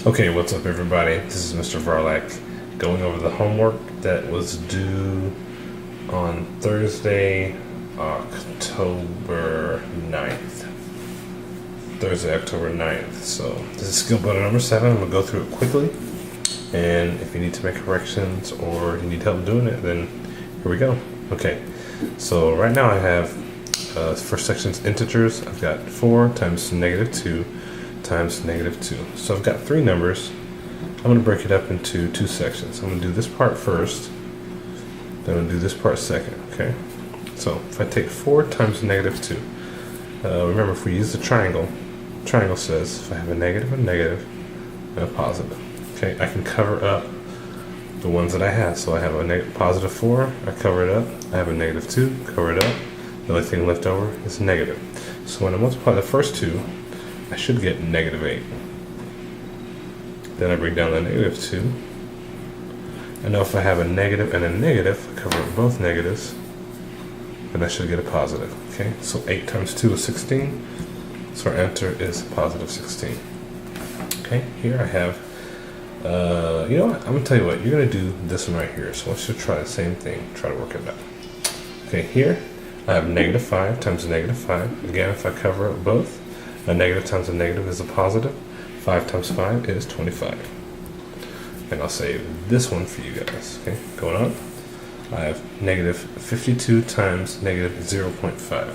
Okay, what's up, everybody? This is Mr. Varlak going over the homework that was due on Thursday, October 9th. Thursday, October 9th. So, this is skill builder number 7. I'm going to go through it quickly. And if you need to make corrections or you need help doing it, then here we go. Okay, so right now I have first section's integers. I've got 4 times -2 times -2. So I've got 3 numbers. I'm going to break it up into 2 sections. I'm going to do this part first, then I'm going to do this part second, okay? So if I take 4 times -2, remember if we use the triangle says if I have a negative, and a positive. Okay, I can cover up the ones that I have. So I have a positive 4, I cover it up. I have a -2, cover it up. The only thing left over is negative. So when I multiply the first 2, I should get -8. Then I bring down the -2. I know if I have a negative and a negative, I cover up both negatives, then I should get a positive. Okay, so 8 times 2 is 16. So our answer is positive 16. Okay, here I have, you know what, I'm going to tell you what, you're going to do this one right here. So let's just try the same thing, try to work it out. Okay, here I have -5 times -5. Again, if I cover up both, a negative times a negative is a positive. 5 times 5 is 25. And I'll save this one for you guys. Okay, going on. I have -52 times -0.5.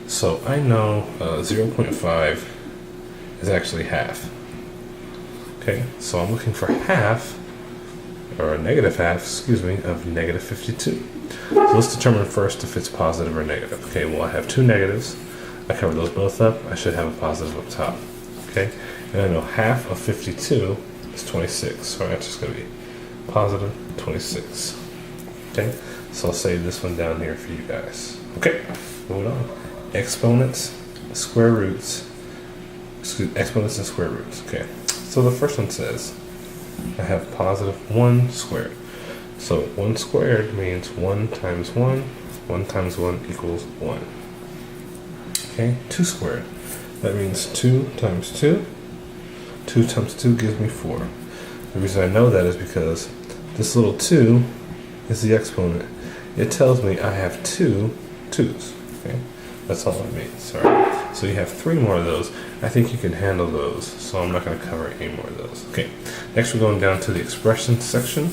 So I know 0.5 is actually half. Okay, so I'm looking for half, or a negative half, excuse me, of -52. So let's determine first if it's positive or negative. Okay, well I have 2 negatives. I cover those both up, I should have a positive up top. Okay, and I know half of 52 is 26, so our answer is going to be positive 26. Okay, so I'll save this one down here for you guys. Okay, moving on. Exponents, square roots, exponents and square roots. Okay, so the first one says I have positive 1 squared. So 1 squared means 1 times 1, 1 times 1 equals 1. Okay, 2 squared. That means 2 times 2. 2 times 2 gives me 4. The reason I know that is because this little 2 is the exponent. It tells me I have 2 2's. Okay, that's all it means. All right. So you have 3 more of those. I think you can handle those, so I'm not going to cover any more of those. Okay, next we're going down to the expression section.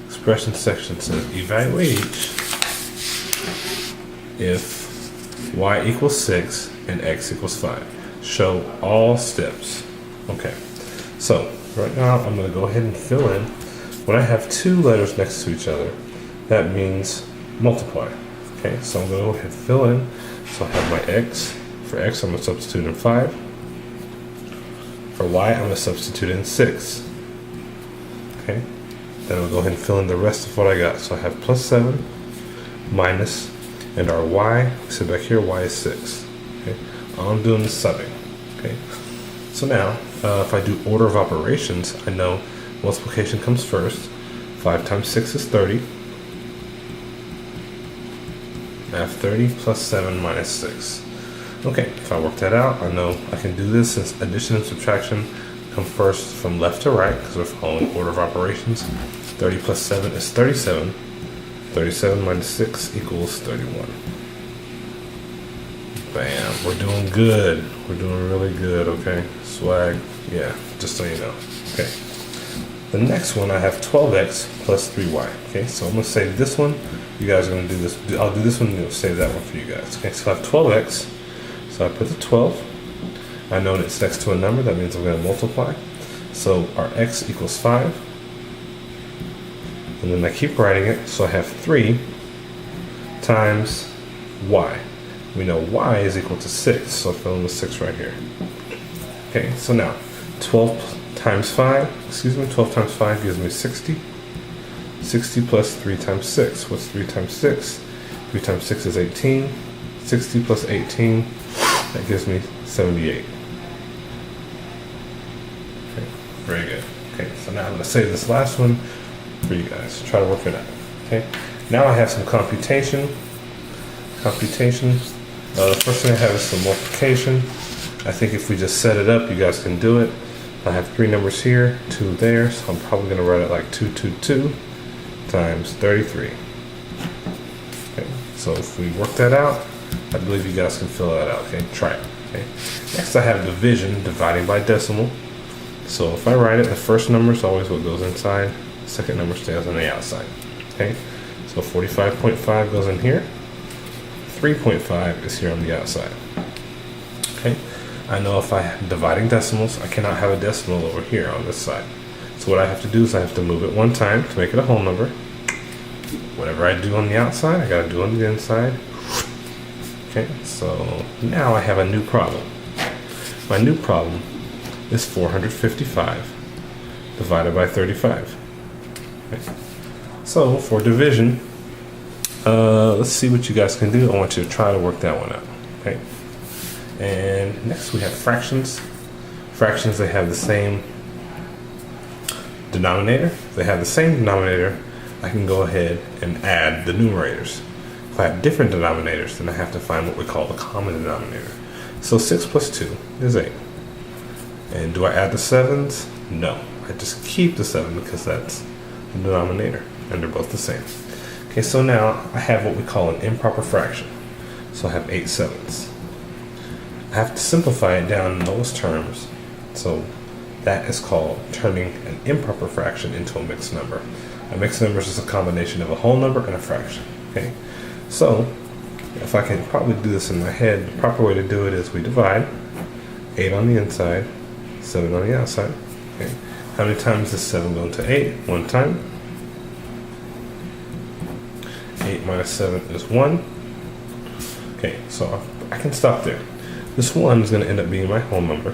Expression section says evaluate each if y equals 6 and x equals 5. Show all steps. Okay, so right now I'm going to go ahead and fill in. When I have 2 letters next to each other, that means multiply. Okay, so I'm going to go ahead and fill in. So I have my x. For x, I'm going to substitute in 5. For y, I'm going to substitute in 6. Okay, then I'll go ahead and fill in the rest of what I got. So I have plus 7 minus, and our y, so back here, y is 6. Okay, all I'm doing is subbing. Okay, so now if I do order of operations, I know multiplication comes first. 5 times 6 is 30. I have 30 plus 7 minus 6. Okay, if I work that out, I know I can do this since addition and subtraction come first from left to right because we're following order of operations. 30 plus 7 is 37. 37 minus 6 equals 31. Bam, we're doing good. We're doing really good, okay? Swag, yeah, just so you know. Okay. The next one, I have 12x plus 3y. Okay, so I'm going to save this one. You guys are going to do this. I'll do this one and you'll save that one for you guys. Okay, so I have 12x. So I put the 12. I know that it's next to a number. That means I'm going to multiply. So our x equals 5. And then I keep writing it. So I have 3 times y. We know y is equal to 6. So I fill in the 6 right here. Okay, so now 12 times 5 gives me 60. 60 plus 3 times 6. What's 3 times 6? 3 times 6 is 18. 60 plus 18, that gives me 78. Okay, very good. Okay, so now I'm going to save this last one for you guys. Try to work it out. Okay, now I have some computation. The first thing I have is some multiplication. I think if we just set it up, you guys can do it. I have 3 numbers here, 2 there, so I'm probably going to write it like 222 times 33. Okay, so if we work that out, I believe you guys can fill that out. Okay, try it. Okay. Next I have division, dividing by decimal. So if I write it, the first number is always what goes inside, the second number stays on the outside. Okay, so 45.5 goes in here, 3.5 is here on the outside. Okay, I know if I'm dividing decimals, I cannot have a decimal over here on this side. So what I have to do is I have to move it one time to make it a whole number. Whatever I do on the outside, I gotta do on the inside. Okay, so now I have a new problem. My new problem is 455 divided by 35. Okay. So for division, let's see what you guys can do. I want you to try to work that one out. Okay. And next we have fractions. Fractions, they have the same denominator. If they have the same denominator, I can go ahead and add the numerators. If I have different denominators, then I have to find what we call the common denominator. So 6 plus 2 is 8. And do I add the 7s? No. I just keep the 7 because that's the denominator, and they're both the same. Okay, so now I have what we call an improper fraction. So I have 8 7s. I have to simplify it down in those terms. So that is called turning an improper fraction into a mixed number. A mixed number is just a combination of a whole number and a fraction. Okay, so if I can probably do this in my head, the proper way to do it is we divide 8 on the inside, 7 on the outside. Okay, how many times does 7 go into 8? 1 time. 8 minus 7 is 1. Okay, so I can stop there. This 1 is going to end up being my whole number.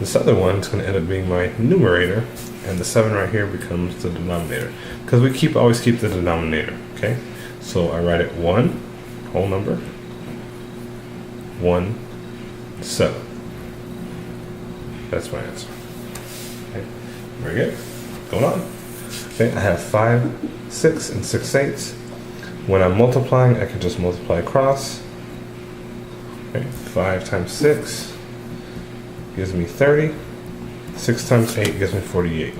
This other one is going to end up being my numerator, and the 7 right here becomes the denominator. Because we always keep the denominator, okay? So I write it 1, whole number, 1, 7. That's my answer. Okay, very good. Going on. Okay, I have 5, 6, and 6 eighths. When I'm multiplying, I can just multiply across. Okay, 5 times 6 gives me 30. 6 times 8 gives me 48.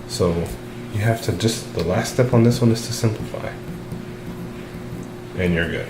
So you have to the last step on this one is to simplify. And you're good.